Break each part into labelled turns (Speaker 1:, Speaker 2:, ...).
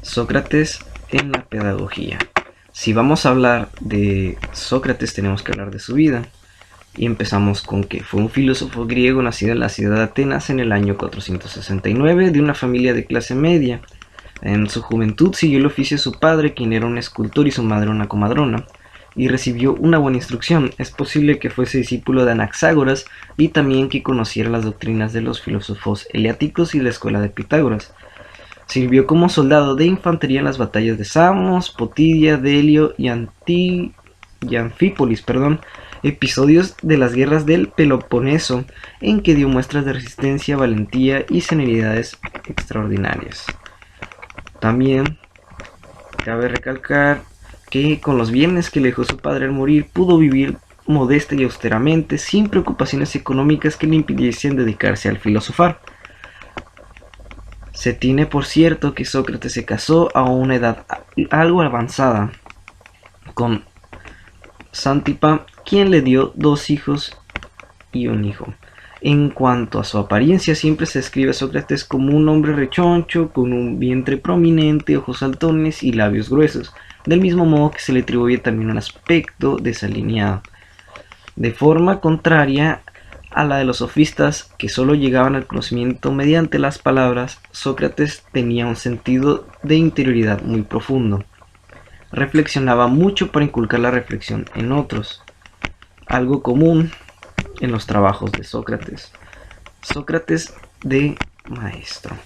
Speaker 1: Sócrates en la pedagogía. Si vamos a hablar de Sócrates, tenemos que hablar de su vida. Y empezamos con que fue un filósofo griego nacido en la ciudad de Atenas en el año 469, de una familia de clase media. En su juventud siguió el oficio de su padre, quien era un escultor, y su madre una comadrona, y recibió una buena instrucción. Es posible que fuese discípulo de Anaxágoras y también que conociera las doctrinas de los filósofos eleáticos y la escuela de Pitágoras. Sirvió como soldado de infantería en las batallas de Samos, Potidia, Delio y Anfípolis, episodios de las guerras del Peloponeso, en que dio muestras de resistencia, valentía y serenidades extraordinarias. También cabe recalcar que con los bienes que le dejó su padre al morir, pudo vivir modesta y austeramente, sin preocupaciones económicas que le impidiesen dedicarse al filosofar. Se tiene por cierto que Sócrates se casó a una edad algo avanzada con Xántipa, quien le dio 2 hijos y un hijo. En cuanto a su apariencia, siempre se describe a Sócrates como un hombre rechoncho, con un vientre prominente, ojos saltones y labios gruesos, del mismo modo que se le atribuye también un aspecto desalineado. De forma contraria a la de los sofistas, que solo llegaban al conocimiento mediante las palabras, Sócrates tenía un sentido de interioridad muy profundo. Reflexionaba mucho para inculcar la reflexión en otros, algo común en los trabajos de Sócrates. Sócrates de maestro.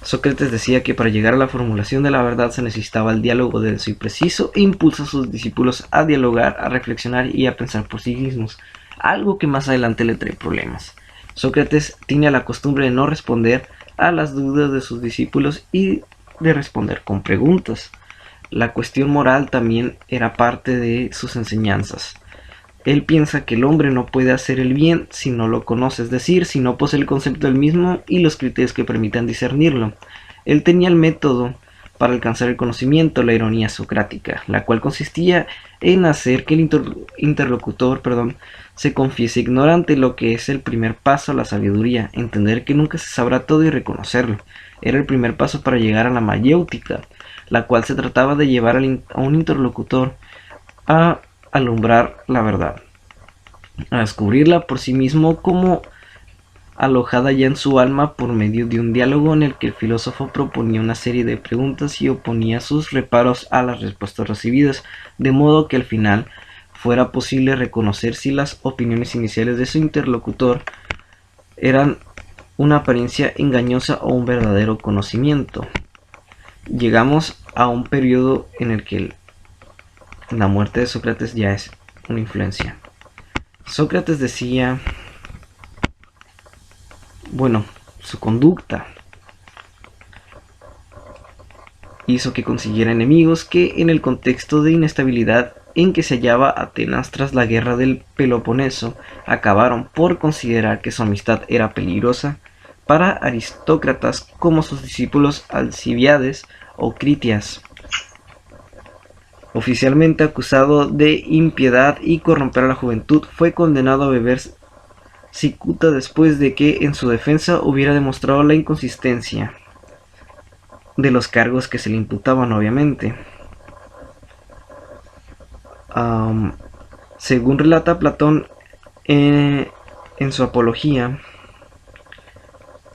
Speaker 1: Sócrates decía que para llegar a la formulación de la verdad se necesitaba el diálogo denso y preciso, e impulsa a sus discípulos a dialogar, a reflexionar y a pensar por sí mismos, algo que más adelante le trae problemas. Sócrates tenía la costumbre de no responder a las dudas de sus discípulos y de responder con preguntas. La cuestión moral también era parte de sus enseñanzas. Él piensa que el hombre no puede hacer el bien si no lo conoce, es decir, si no posee el concepto del mismo y los criterios que permitan discernirlo. Él tenía el método para alcanzar el conocimiento, la ironía socrática, la cual consistía en hacer que el interlocutor se confiese ignorante, lo que es el primer paso a la sabiduría, entender que nunca se sabrá todo y reconocerlo. Era el primer paso para llegar a la mayéutica, la cual se trataba de llevar a un interlocutor a alumbrar la verdad, a descubrirla por sí mismo como alojada ya en su alma por medio de un diálogo en el que el filósofo proponía una serie de preguntas y oponía sus reparos a las respuestas recibidas, de modo que al final fuera posible reconocer si las opiniones iniciales de su interlocutor eran una apariencia engañosa o un verdadero conocimiento. Llegamos a un periodo en el que la muerte de Sócrates ya es una influencia. Sócrates decía, su conducta hizo que consiguiera enemigos que, en el contexto de inestabilidad en que se hallaba Atenas tras la guerra del Peloponeso, acabaron por considerar que su amistad era peligrosa para aristócratas como sus discípulos Alcibíades o Critias. Oficialmente acusado de impiedad y corromper a la juventud, fue condenado a beber cicuta después de que en su defensa hubiera demostrado la inconsistencia de los cargos que se le imputaban, obviamente. Según relata Platón en su Apología,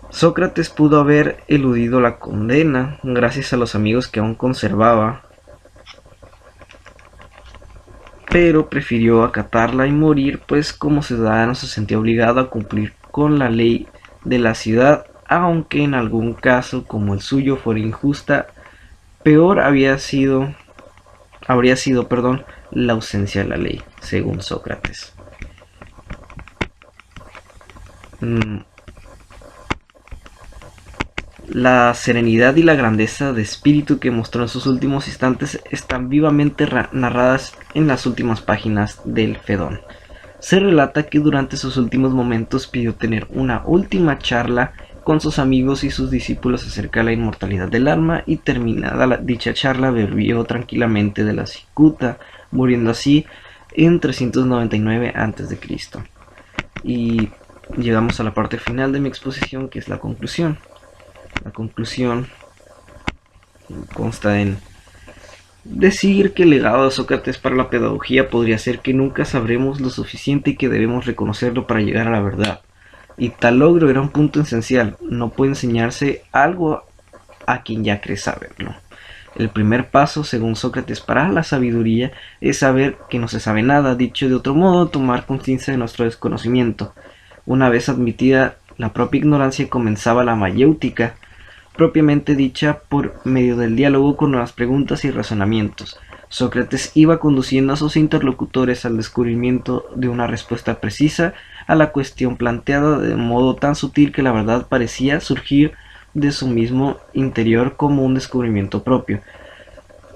Speaker 1: Sócrates pudo haber eludido la condena gracias a los amigos que aún conservaba, pero prefirió acatarla y morir, pues como ciudadano se sentía obligado a cumplir con la ley de la ciudad, aunque en algún caso como el suyo fuera injusta. Peor habría sido la ausencia de la ley, según Sócrates. La serenidad y la grandeza de espíritu que mostró en sus últimos instantes están vivamente narradas en las últimas páginas del Fedón. Se relata que durante sus últimos momentos pidió tener una última charla con sus amigos y sus discípulos acerca de la inmortalidad del alma, y terminada dicha charla bebió tranquilamente de la cicuta, muriendo así en 399 a.C. Y llegamos a la parte final de mi exposición, que es la conclusión. La conclusión consta en decir que el legado de Sócrates para la pedagogía podría ser que nunca sabremos lo suficiente y que debemos reconocerlo para llegar a la verdad. Y tal logro era un punto esencial. No puede enseñarse algo a quien ya cree saberlo. El primer paso, según Sócrates, para la sabiduría es saber que no se sabe nada. Dicho de otro modo, tomar conciencia de nuestro desconocimiento. Una vez admitida la propia ignorancia, comenzaba la mayéutica, propiamente dicha por medio del diálogo con nuevas preguntas y razonamientos. Sócrates iba conduciendo a sus interlocutores al descubrimiento de una respuesta precisa a la cuestión planteada de modo tan sutil que la verdad parecía surgir de su mismo interior como un descubrimiento propio.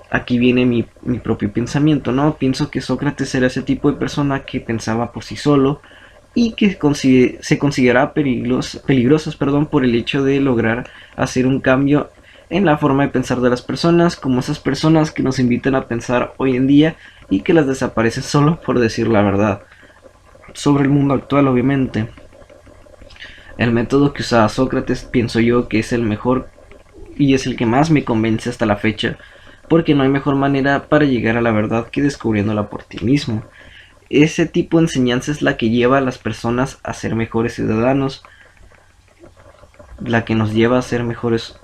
Speaker 1: Aquí viene mi propio pensamiento, ¿no? Pienso que Sócrates era ese tipo de persona que pensaba por sí solo y que se consideraba peligrosas por el hecho de lograr hacer un cambio en la forma de pensar de las personas, como esas personas que nos invitan a pensar hoy en día y que las desaparecen solo por decir la verdad. Sobre el mundo actual, obviamente. El método que usaba Sócrates pienso yo que es el mejor y es el que más me convence hasta la fecha, porque no hay mejor manera para llegar a la verdad que descubriéndola por ti mismo. Ese tipo de enseñanza es la que lleva a las personas a ser mejores ciudadanos, la que nos lleva a ser mejores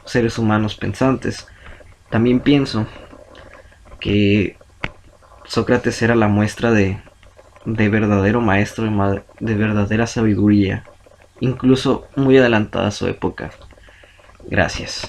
Speaker 1: seres humanos pensantes. También pienso que Sócrates era la muestra de verdadero maestro, de verdadera sabiduría, incluso muy adelantada a su época. Gracias.